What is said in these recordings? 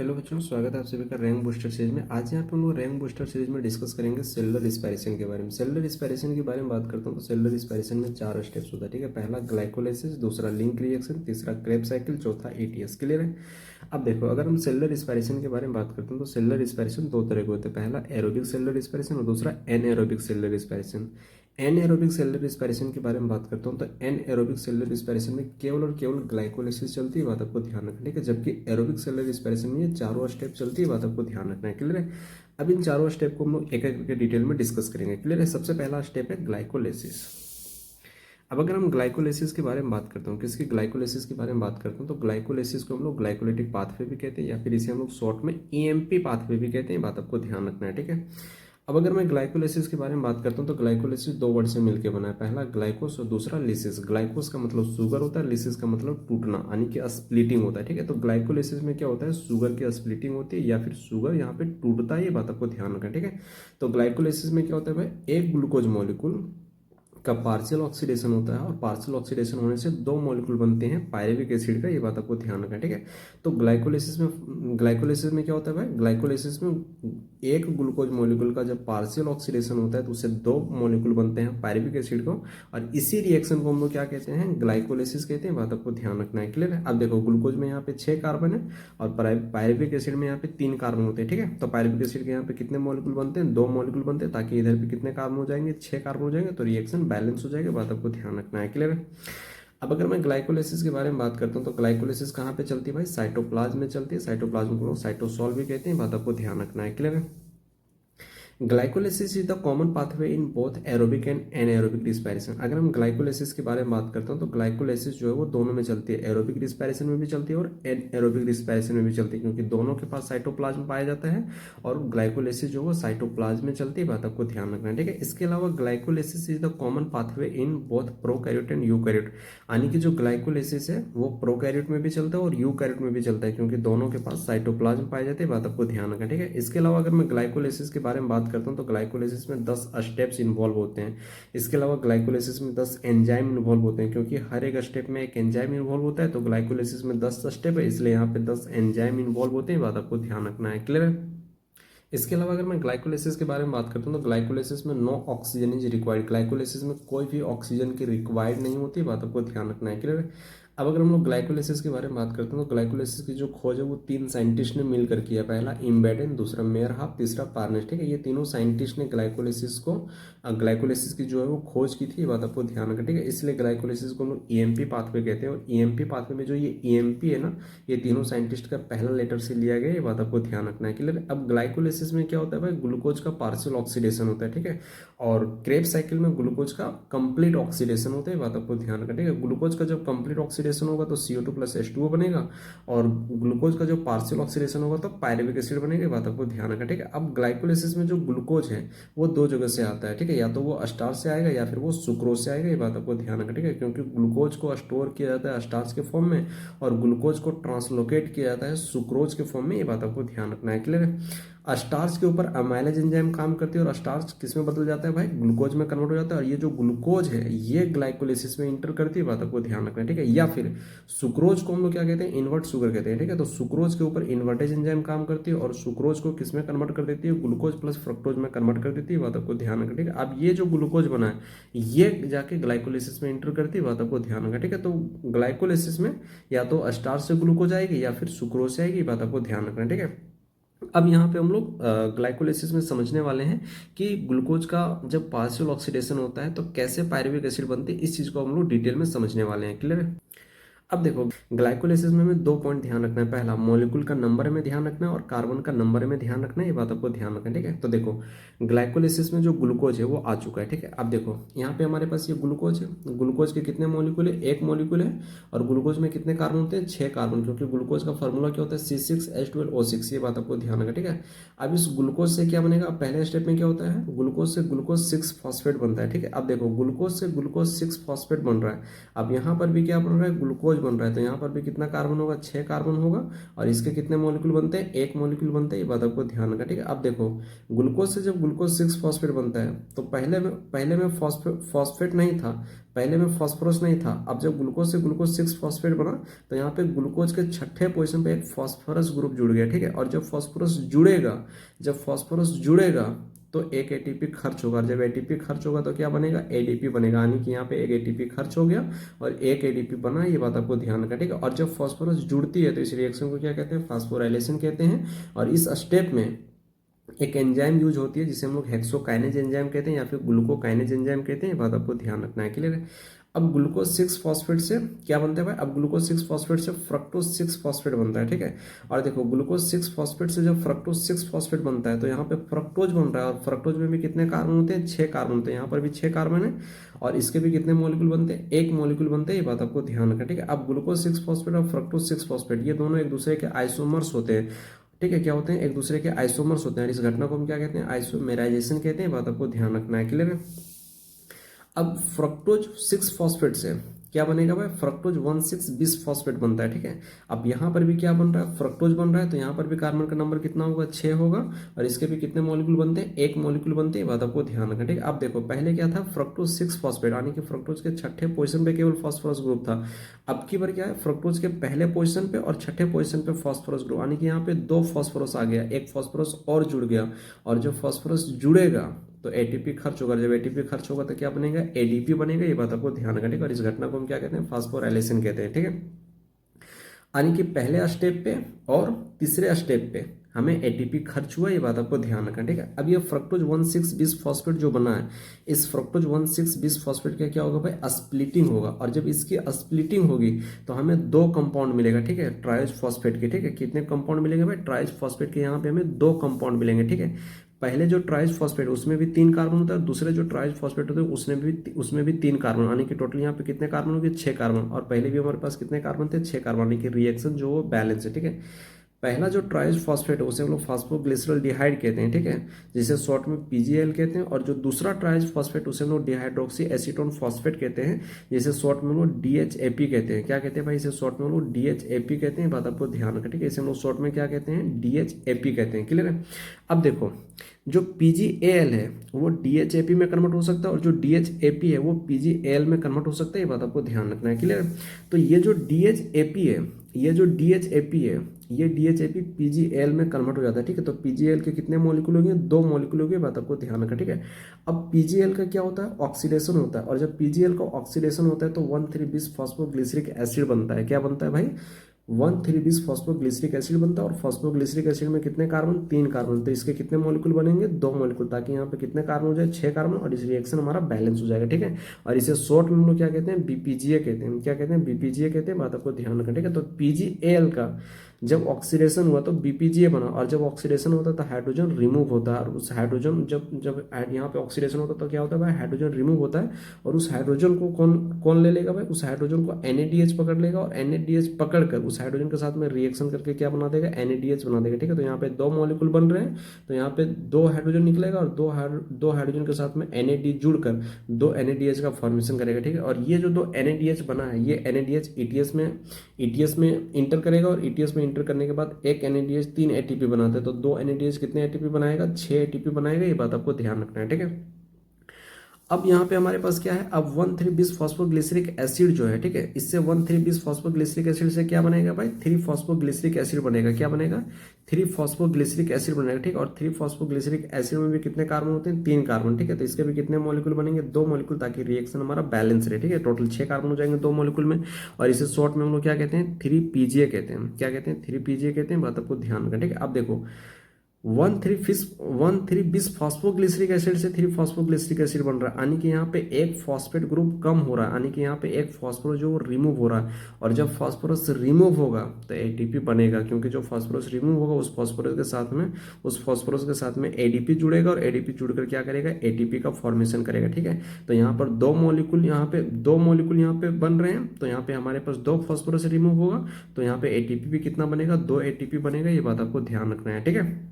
Hello बच्चों, स्वागत है आप सभी का रैंक बूस्टर सीरीज में। आज यहाँ पे हम लोग रैंक बूस्टर सीरीज में डिस्कस करेंगे सेलुलर रिस्पायरेशन के बारे में। सेलुलर रिस्पायरेशन के बारे में बात करता हूँ तो सेलुलर रिस्पायरेशन में 4 स्टेप्स होता है, ठीक है। पहला ग्लाइकोलाइसिस, दूसरा लिंक रिएक्शन, तीसरा क्रेब साइकिल, चौथा एटीएस। क्लियर है। अब देखो, अगर हम सेलुलर रिस्पायरेशन के बारे में बात करते हैं तो सेलुलर रिस्पायरेशन दो तरह के होते हैं। पहला एरोबिक सेलुलर रिस्पायरेशन और दूसरा anaerobic cellular respiration. Anaerobic cellular respiration के बारे में बात करता हूँ तो एनएरोबिक सेलुलर रिस्पायरेशन में केवल और केवल ग्लाइकोलाइसिस चलती है, बात आपको ध्यान रखना है, ठीक है। जबकि एरोबिक सेलुलर रिस्पायरेशन में ये चारों स्टेप चलती है, बात आपको ध्यान रखना है। क्लियर है। अब इन चारों स्टेप को हम लोग एक एक करके डिटेल में डिस्कस करेंगे। क्लियर है। सबसे पहला स्टेप है ग्लाइकोलाइसिस। अब अगर हम ग्लाइकोलाइसिस के बारे में बात करते हैं, किसकी ग्लाइकोलाइसिस के बारे में बात करते हैं तो ग्लाइकोलाइसिस को हम लोग ग्लाइकोलाइटिक पाथवे भी कहते हैं या फिर इसे हम लोग शॉर्ट में ईएमपी पाथवे भी कहते हैं, बात आपको ध्यान रखना है, ठीक है। अब अगर मैं ग्लाइकोलाइसिस के बारे में बात करता हूँ तो ग्लाइकोलाइसिस दो वर्ड से मिलकर बना है। पहला ग्लाइकोस और दूसरा लिसिस। ग्लाइकोस का मतलब शुगर होता है, लिसिस का मतलब टूटना यानी कि स्प्लिटिंग होता है, ठीक है। तो ग्लाइकोलाइसिस में क्या होता है, शुगर की स्प्लिटिंग होती है या फिर शुगर यहाँ पे टूटता है, ये बात आपको ध्यान रखना है, ठीक है। तो ग्लाइकोलाइसिस में क्या होता है भाई, एक ग्लूकोज मॉलिक्यूल का पार्शियल ऑक्सीडेशन होता है और पार्शियल ऑक्सीडेशन होने से दो मॉलिक्यूल बनते हैं पायरेविक एसिड का, ये बात आपको ध्यान रखना है, ठीक है। तो ग्लाइकोलाइसिस में क्या होता है भाई, ग्लाइकोलाइसिस में एक ग्लूकोज मॉलिक्यूल का जब पार्शियल ऑक्सीडेशन होता है तो उससे दो मॉलिक्यूल बनते हैं पायरेविक एसिड को, और इसी रिएक्शन को हम लोग क्या कहते हैं, ग्लाइकोलाइसिस कहते हैं, बात आपको ध्यान रखना है। क्लियर है। अब देखो, ग्लूकोज में यहाँ पे 6 कार्बन है और पायरेविक एसिड में यहाँ पे 3 कार्बन होते हैं, ठीक है। तो पायरेविक एसिड के यहाँ पे कितने मॉलिक्यूल बनते हैं, 2 मॉलिक्यूल बनते हैं, ताकि इधर पे कितने कार्बन हो जाएंगे, 6 कार्बन हो जाएंगे, तो रिएक्शन बैलेंस हो जाएगा, बात आपको ध्यान रखना है। क्लियर है। अब अगर मैं ग्लाइकोलाइसिस के बारे में बात करता हूँ तो ग्लाइकोलाइसिस कहाँ पे चलती है भाई, साइटोप्लाज्म में चलती है। साइटोप्लाज्म को साइटोसॉल भी कहते हैं, बात आपको ध्यान रखना है। क्लियर है। Glycolysis is the common pathway in both aerobic and anaerobic respiration. अगर हम ग्लाइकोलाइसिस के बारे में बात करते हैं तो ग्लाइकोलाइसिस जो है वो दोनों में चलती है, एरोबिक रिस्पायरेशन में भी चलती है और एनएरोबिक रिस्पायरेशन में भी चलती है, क्योंकि दोनों के पास साइटोप्लाज्म पाया जाता है और ग्लाइकोलाइसिस जो है साइटोप्लाज्म में चलती है, बात आपको ध्यान रखना है, ठीक है। इसके अलावा glycolysis is the common pathway in both prokaryote and eukaryote, यानी कि जो ग्लाइकोलाइसिस है वो प्रोकैरियोट में भी चलता है और यूकैरियोट में भी चलता है, क्योंकि दोनों के पास साइटोप्लाज्म पाए जाते हैं, बात आपको ध्यान रखना है, ठीक है। इसके अलावा अगर मैं ग्लाइकोलाइसिस के बारे में बात करता हूँ तो ग्लाइकोलाइसिस में 10 स्टेप्स इन्वॉल्व होते हैं। इसके अलावा ग्लाइकोलाइसिस में 10 एंजाइम इन्वॉल्व होते हैं, क्योंकि हर एक स्टेप में एक एंजाइम इन्वॉल्व होता है। तो ग्लाइकोलाइसिस में 10 स्टेप है, इसलिए यहाँ पे 10 एंजाइम इन्वॉल्व होते हैं, बात आपको ध्यान रखना है। क्लियर है। इसके अलावा अगर मैं ग्लाइकोलाइसिस के बारे में बात करता हूँ तो ग्लाइकोलाइसिस में no oxygen is required. Glycolysis में कोई भी ऑक्सीजन की रिक्वायर्ड नहीं होती, बात आपको ध्यान रखना है। क्लियर है। अब अगर हम लोग ग्लाइकोलाइसिस के बारे में बात करते हैं तो ग्लाइकोलाइसिस की जो खोज है वो 3 साइंटिस्ट ने मिलकर किया। पहला इम्बेडेन, दूसरा मेयरहाफ, तीसरा पार्नेस, ठीक है। ये तीनों साइंटिस्ट ने ग्लाइकोलाइसिस की जो है वो खोज की थी, ये बात आपको ध्यान रखना, ठीक है। इसलिए ग्लाइकोलाइसिस को हम लोग ईएमपी पाथवे कहते हैं और ईएमपी पाथवे में जो ये ईएमपी है ना, ये तीनों साइंटिस्ट का पहला लेटर से लिया गया, ये बात आपको ध्यान रखना है। क्लियर। अब ग्लाइकोलाइसिस में क्या होता है भाई, ग्लूकोज का पार्शियल ऑक्सीडेशन होता है, ठीक है। और क्रेब साइकिल में ग्लूकोज का कंप्लीट ऑक्सीडेशन होता है, बात आपको ध्यान रखना, ठीक है। ग्लूकोज का जब कंप्लीट ऑक्सीडेशन होगा तो CO2 प्लस H2O बनेगा और ग्लूकोज का जो पार्शियल ऑक्सीडेशन होगा तो पायरेविक एसिड बनेगा, बात आपको ध्यान रखना, ठीक है। अब ग्लाइकोलाइसिस में जो ग्लूकोज है वो 2 जगह से आता है, ठीक है। या तो वो स्टार्च से आएगा या फिर वो सुक्रोज से आएगा, ये बात आपको ध्यान रखना, ठीक है। क्योंकि ग्लूकोज को स्टोर किया जाता है स्टार्च के फॉर्म में और ग्लूकोज को ट्रांसलोकेट किया जाता है सुक्रोज के फॉर्म में, ये बात आपको ध्यान रखना है। क्लियर है। स्टार्च के ऊपर अमाइलेज एंजाइम काम करती है और स्टार्च किस में बदल जाता है भाई, ग्लूकोज में कन्वर्ट हो जाता है, और ये जो ग्लूकोज है ये ग्लाइकोलाइसिस में इंटर करती है, बात आपको ध्यान रखना है, ठीक है। या फिर सुक्रोज को हम लोग क्या कहते हैं, इन्वर्ट शुगर कहते हैं, ठीक है। तो सुक्रोज के ऊपर इन्वर्टेज एंजाइम काम करती है और सुक्रोज को किस में कन्वर्ट कर देती है, ग्लूकोज प्लस फ्रक्टोज में कन्वर्ट कर देती है, बात आपको ध्यान रखना, ठीक है। अब ये जो ग्लूकोज बना है ये जाके ग्लाइकोलाइसिस में इंटर करती है, बात आपको ध्यान रखना, ठीक है। तो ग्लाइकोलाइसिस में या तो स्टार्च से ग्लूकोज आएगी या फिर सुक्रोज से आएगी, बात आपको ध्यान रखना, ठीक है। अब यहाँ पे हम लोग ग्लाइकोलाइसिस में समझने वाले हैं कि ग्लूकोज का जब पार्शियल ऑक्सीडेशन होता है तो कैसे पायरुविक एसिड बनती है, इस चीज़ को हम लोग डिटेल में समझने वाले हैं। क्लियर है। अब देखो, ग्लाइकोलाइसिस में हमें 2 पॉइंट ध्यान रखना है। पहला, मॉलिक्यूल का नंबर में ध्यान रखना है और कार्बन का नंबर में ध्यान रखना है, ये बात आपको ध्यान रखना है, ठीक है। तो देखो, ग्लाइकोलाइसिस में जो ग्लूकोज है वो आ चुका है, ठीक है। अब देखो यहाँ पे हमारे पास ये ग्लूकोज है, ग्लूकोज के कितने मॉलिक्यूल है, 1 मॉलिक्यूल है और ग्लूकोज में कितने कार्बन होते हैं, 6 कार्बन, क्योंकि ग्लूकोज का फॉर्मूला क्या होता है, C6H12O6, ये बात आपको ध्यान रखना, ठीक है। अब इस ग्लूकोज से क्या बनेगा, पहले स्टेप में क्या होता है, ग्लूकोज से ग्लूकोज 6 फॉस्फेट बनता है, ठीक है। अब देखो, ग्लूकोज से ग्लूकोज 6 फॉस्फेट बन रहा है। अब यहाँ पर भी क्या बन रहा है, ग्लूकोज बन रहा है तो यहाँ पर भी कितना कार्बन होगा, 6 कार्बन होगा। और इसके कितने मॉलिक्यूल बनते हैं, 1 मॉलिक्यूल बनते हैं, ये बात आपको ध्यान रखना, ठीक है। अब देखो ग्लूकोज से जब ग्लूकोज 6 फॉस्फेट बनता है तो पहले में फॉस्फेट नहीं था, पहले में फास्फोरस नहीं था। अब जब ग्लूकोज से ग्लूकोज 6 फॉस्फेट बना तो यहाँ पे ग्लूकोज के छठे पोजीशन पे एक फास्फोरस ग्रुप जुड़ गया, ठीक है। और जब फास्फोरस जुड़ेगा तो एक एटीपी खर्च होगा, और जब एटीपी खर्च होगा तो क्या बनेगा, एडीपी बनेगा। यानी कि यहाँ पे एक एटीपी खर्च हो गया और एक एडीपी बना, ये बात आपको ध्यान रखना, ठीक है। और जब फास्फोरस जुड़ती है तो इस रिएक्शन को क्या कहते हैं, फास्फोराइलेशन कहते हैं। और इस स्टेप में एक एंजाइम यूज होती है जिसे हम लोग हेक्सोकाइनेज एंजाइम कहते हैं या फिर ग्लूकोकाइनेज एंजाइम कहते हैं, ये बात आपको ध्यान रखना है, क्लियर है। अब ग्लूकोज 6 फॉस्फेट से क्या बनता है भाई, अब ग्लूकोज 6 फॉस्फेट से फ्रक्टोज 6 फॉस्फेट बनता है, ठीक है। और देखो ग्लूकोज 6 फॉस्फेट से जब फ्रक्टोज 6 फॉस्फेट बनता है तो यहाँ पे फ्रक्टोज बन रहा है, और फ्रक्टोज में भी कितने कार्बन होते हैं, 6 कार्बन होते हैं। यहाँ पर भी 6 कार्बन है और इसके भी कितने मॉलिक्यूल बनते हैं, 1 मॉलिक्यूल बनते हैं, ये बात आपको ध्यान रखना, ठीक है। अब ग्लूकोज 6 फॉस्फेट और फ्रक्टोज 6 फॉस्फेट ये दोनों एक दूसरे के आइसोमर्स होते हैं, ठीक है। क्या होते हैं, एक दूसरे के आइसोमर्स होते हैं। इस घटना को हम क्या कहते हैं, आइसोमेराइजेशन कहते हैं, बात आपको ध्यान रखना है, क्लियर है। अब फ्रक्टोज 6 फॉस्फेट से क्या बनेगा भाई, फ्रक्टोज 1,6 बिस फॉस्फेट बनता है, ठीक है। अब यहाँ पर भी क्या बन रहा है, फ्रक्टोज बन रहा है तो यहाँ पर भी कार्बन का नंबर कितना होगा, 6 होगा। और इसके भी कितने मॉलिक्यूल बनते हैं, 1 मॉलिक्यूल बनते हैं, बात आपको ध्यान रखना, ठीक है। अब देखो पहले क्या था, फ्रक्टोज 6 फॉस्फेट, यानी कि फ्रक्टोज के छठे पोजीशन पे केवल फास्फोरस ग्रुप था। अब की बार क्या है, फ्रक्टोज के पहले पोजीशन पे और छठे पोजीशन पे फास्फोरस ग्रुप, यानी कि यहाँ पे 2 फास्फोरस आ गया, एक फास्फोरस और जुड़ गया। और जब फास्फोरस जुड़ेगा तो एटीपी खर्च होगा, जब एटीपी खर्च होगा तो क्या बनेगा, एडीपी बनेगा, ये बात आपको ध्यान रखना, ठीक है। और इस घटना को हम क्या कहते हैं, फास्फोराइलेशन कहते हैं, ठीक है। यानी कि पहले स्टेप पे और तीसरे स्टेप पे हमें एटीपी खर्च हुआ, ये बात आपको ध्यान रखना, ठीक है। अब ये फ्रक्टोज 1,6 बिस फॉस्फेट जो बना है, इस फ्रक्टोज 1,6 बिस फॉस्फेट का क्या होगा भाई, स्प्लिटिंग होगा। और जब इसकी स्प्लिटिंग होगी तो हमें 2 कंपाउंड मिलेगा, ठीक है, ट्राइज फॉस्फेट के, ठीक है। कितने कंपाउंड मिलेंगे भाई, ट्राइज फॉस्फेट के यहाँ पे हमें 2 कंपाउंड मिलेंगे, ठीक है। पहले जो ट्राइज फॉस्फेट उसमें भी 3 कार्बन होता है, दूसरे जो ट्राइज फॉस्फेट होते हैं उसमें भी 3 कार्बन, यानी कि टोटल यहाँ पे कितने कार्बन होंगे, 6 कार्बन। और पहले भी हमारे पास कितने कार्बन थे, 6 कार्बन, यानी कि रिएक्शन जो वो बैलेंस है, ठीक है। पहला जो ट्राइज फॉस्फेट है उसे हम लोग फास्फोग्लिसरॉल्डिहाइड कहते हैं, ठीक है, जिसे शॉर्ट में पीजीएल कहते हैं। और जो दूसरा ट्राइज फॉस्फेट उसे हम लोग डिहाइड्रोक्सी एसीटोन फॉस्फेट कहते हैं, जिसे शॉर्ट में हम लोग डीएचएपी कहते हैं। क्या कहते हैं भाई, इसे शॉर्ट में हम लोग डीएचएपी कहते हैं, बात आपको ध्यान रखें, ठीक है। इसे हम लोग शॉर्ट में क्या कहते हैं, डीएचएपी कहते हैं, क्लियर है। अब देखो जो पीजीएल है वो डीएचएपी में कन्वर्ट हो सकता है और जो डीएचएपी है वो पीजीएल में कन्वर्ट हो सकता है, ये बात आपको ध्यान रखना है, क्लियर। तो ये जो डीएचएपी है, ये डीएचएपी पीजीएल में कन्वर्ट हो जाता है, ठीक है। तो पीजीएल के कितने मॉलिक्यूल होंगे, 2 मॉलिक्यूल होंगे, बात आपको ध्यान रखना, ठीक है। अब पीजीएल का क्या होता है, ऑक्सीडेशन होता है। और जब पीजीएल का ऑक्सीडेशन होता है तो 1,3-बिस फॉस्फोग्लिसरिक एसिड बनता है। क्या बनता है भाई, 1,3-बिस फॉस्फोग्लिसरिक एसिड बनता है। और फॉस्फोग्लिसरिक एसिड में कितने कार्बन, 3 कार्बन। तो इसके कितने मॉलिक्यूल बनेंगे, 2 मॉलिक्यूल, ताकि यहाँ पे कितने कार्बन हो जाए, 6 कार्बन। और इस रिएक्शन हमारा बैलेंस हो जाएगा, ठीक है। और इसे शॉर्ट में हम लोग क्या कहते हैं, बीपीजीए कहते हैं। क्या कहते हैं, बीपीजीए कहते हैं, बात आपको ध्यान रखना, ठीक है। तो पीजीएल का जब ऑक्सीडेशन हुआ तो बीपीजीए बना, और जब ऑक्सीडेशन होता है तो हाइड्रोजन रिमूव होता है। और उस हाइड्रोजन जब यहाँ पे ऑक्सीडेशन होता है तो क्या होता है भाई, हाइड्रोजन रिमूव होता है। और उस हाइड्रोजन को कौन ले लेगा भाई, उस हाइड्रोजन को NADH पकड़ लेगा, और NADH पकड़ कर उस हाइड्रोजन के साथ में रिएक्शन करके क्या बना देगा, NADH बना देगा, ठीक है। तो यहाँ पे 2 मॉलिक्यूल बन रहे हैं तो यहाँ पे 2 हाइड्रोजन निकलेगा, और 2 हाइड्रोजन के साथ में NAD जुड़कर 2 NADH का फॉर्मेशन करेगा, ठीक है। और ये जो 2 NADH बना है ये NADH ETS में इंटर करेगा, और ETS में इंटर करने के बाद एक NADH 3 ATP बनाता है। तो 2 NADH कितने ATP बनाएगा, 6 ATP बनाएगा, ये बात आपको ध्यान रखना है, ठीक है। अब यहाँ पे हमारे पास क्या है, अब 1,3-बिस फॉस्फोग्लिसरिक एसिड जो है, ठीक है, इससे 1,3-बिस फॉस्फोग्लिसरिक एसिड से क्या बनेगा भाई, 3-फॉस्फोग्लिसरिक एसिड बनेगा। क्या बनेगा, 3-फॉस्फोग्लिसरिक एसिड बनेगा, ठीक। और 3-फॉस्फोग्लिसरिक एसिड में भी कितने कार्बन होते हैं, 3 कार्बन, ठीक है। तो इसके भी कितने मॉलिक्यूल बनेंगे, 2 मॉलिक्यूल, ताकि रिएक्शन हमारा बैलेंस रहे, ठीक है। टोटल 6 कार्बन हो जाएंगे 2 मॉलिक्यूल में। और इसे शॉर्ट में हम लोग क्या कहते हैं, 3PGA कहते हैं। क्या कहते हैं, 3PGA कहते हैं, बात आपको ध्यान रखना, ठीक है। अब देखो 1,3-बिस फॉस्फोग्लिसरिक एसिड से 3-फॉस्फोग्लिसरिक एसिड बन रहा है, यानी कि यहाँ पे एक फॉस्फेट ग्रुप कम हो रहा है, यानी कि यहाँ पे एक फॉस्फोरस जो रिमूव हो रहा है। और जब फॉस्फोरस रिमूव होगा तो एटीपी बनेगा, क्योंकि जो फॉस्फोरस रिमूव होगा उस फॉस्फोरस के साथ में एडीपी जुड़ेगा, और एडीपी जुड़कर क्या करेगा, एटीपी का फॉर्मेशन करेगा, ठीक है। तो यहाँ पर 2 मॉलिक्यूल यहाँ पे बन रहे हैं, तो यहाँ पे हमारे पास 2 फॉस्फोरस रिमूव होगा, तो यहाँ पे एटीपी भी कितना बनेगा, 2 ATP बनेगा, ये बात आपको ध्यान रखना है, ठीक है।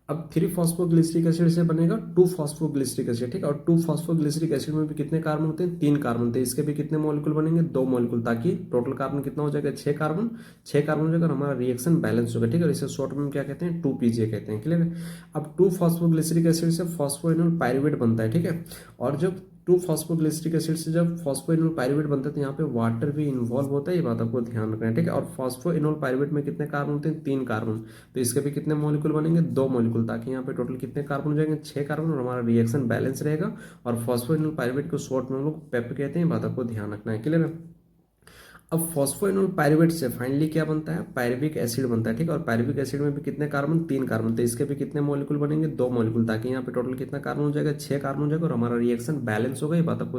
अब 3 फॉस्फोग्लिसरिक एसिड से बनेगा 2 फॉस्फोग्लिसरिक एसिड, ठीक है। और 2 फॉस्फोग्लिसरिक एसिड में भी कितने कार्बन होते हैं, 3 कार्बन, तो इसके भी कितने मॉलिक्यूल बनेंगे, 2 मॉलिक्यूल, ताकि टोटल कार्बन कितना हो जाएगा, 6 कार्बन। 6 कार्बन हो जाएगा और हमारा रिएक्शन बैलेंस होगा, ठीक है। इसे शॉर्ट में क्या कहते हैं, 2 PGA कहते हैं, क्लियर है। अब 2 फॉस्फोग्लिसरिक एसिड से फॉस्फोइनोल पायरुवेट बनता है, ठीक है। और जब 2 फॉस्फोग्लिसरिक एसिड से जब फॉस्फोइनोल पायरुवेट बनता है तो यहाँ पे वाटर भी इन्वॉल्व होता है, ये बात आपको ध्यान रखना है, ठीक है। और फॉस्फोइनोल पायरुवेट में कितने कार्बन होते हैं, 3 कार्बन, तो इसके भी कितने मॉलिक्यूल बनेंगे, 2 मॉलिक्यूल, ताकि यहाँ पे टोटल कितने कार्बन हो जाएंगे, 6 कार्बन, और हमारा रिएक्शन बैलेंस रहेगा। और फॉस्फोइनोल पायरुवेट को शॉर्ट में हम लोग पेप कहते हैं, बात आपको ध्यान रखना है, क्लियर है। अब फॉस्फोइनोल पायरुवेट से फाइनली क्या बनता है, पायरुविक एसिड बनता है, ठीक है। और पायरुविक एसिड में भी कितने कार्बन, 3 कार्बन, तो इसके भी कितने मॉलिक्यूल बनेंगे, 2 मॉलिक्यूल, ताकि यहाँ पे टोटल कितना कार्बन हो जाएगा, 6 कार्बन हो जाएगा, और हमारा रिएक्शन बैलेंस होगा, ये बात आपको